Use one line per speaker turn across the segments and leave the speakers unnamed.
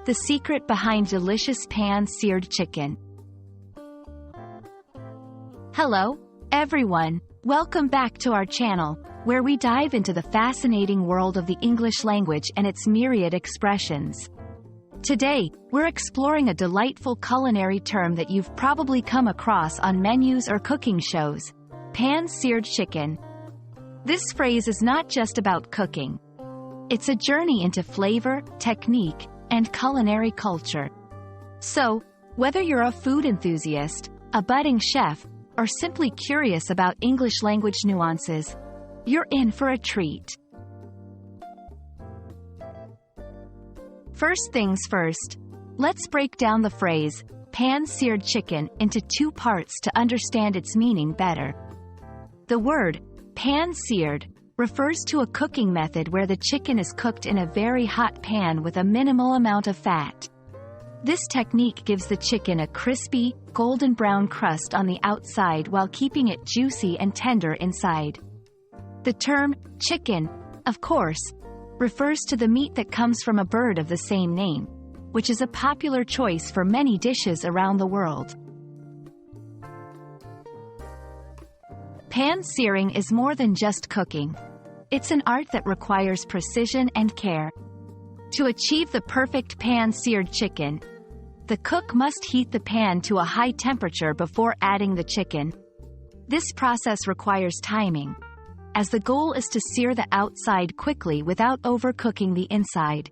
the secret behind delicious pan-seared chicken. Hello, everyone. Welcome back to our channel, where we dive into the fascinating world of the English language and its myriad expressions. Today, we're exploring a delightful culinary term that you've probably come across on menus or cooking shows: pan-seared chicken. This phrase is not just about cooking. It's a journey into flavor, technique, and culinary culture. So, whether you're a food enthusiast, a budding chef, or simply curious about English language nuances, you're in for a treat. First things first, let's break down the phrase, pan-seared chicken, into two parts to understand its meaning better. The word, pan-seared, refers to a cooking method where the chicken is cooked in a very hot pan with a minimal amount of fat. This technique gives the chicken a crispy, golden brown crust on the outside while keeping it juicy and tender inside. The term, chicken, of course, refers to the meat that comes from a bird of the same name, which is a popular choice for many dishes around the world. Pan-searing is more than just cooking. It's an art that requires precision and care. To achieve the perfect pan-seared chicken, the cook must heat the pan to a high temperature before adding the chicken. This process requires timing, as the goal is to sear the outside quickly without overcooking the inside.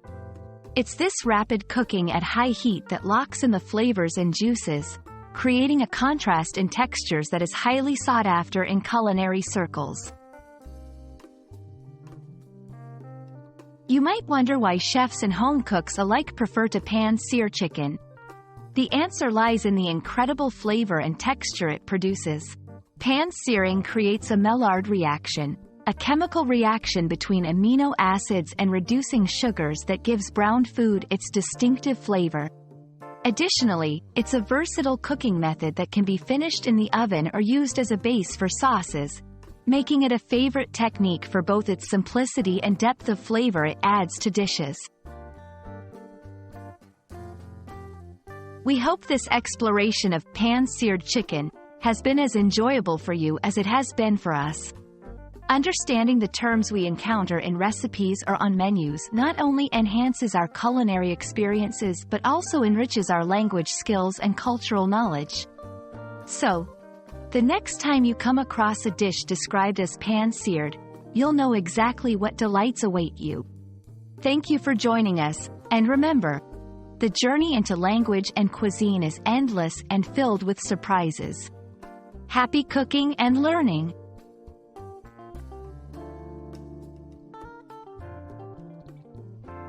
It's this rapid cooking at high heat that locks in the flavors and juices, creating a contrast in textures that is highly sought after in culinary circles. You might wonder why chefs and home cooks alike prefer to pan-sear chicken. The answer lies in the incredible flavor and texture it produces. Pan-searing creates a Maillard reaction, a chemical reaction between amino acids and reducing sugars that gives browned food its distinctive flavor. Additionally, it's a versatile cooking method that can be finished in the oven or used as a base for sauces, making it a favorite technique for both its simplicity and depth of flavor it adds to dishes. We hope this exploration of pan-seared chicken has been as enjoyable for you as it has been for us. Understanding the terms we encounter in recipes or on menus not only enhances our culinary experiences but also enriches our language skills and cultural knowledge. So, the next time you come across a dish described as pan-seared, you'll know exactly what delights await you. Thank you for joining us, and remember, the journey into language and cuisine is endless and filled with surprises. Happy cooking and learning!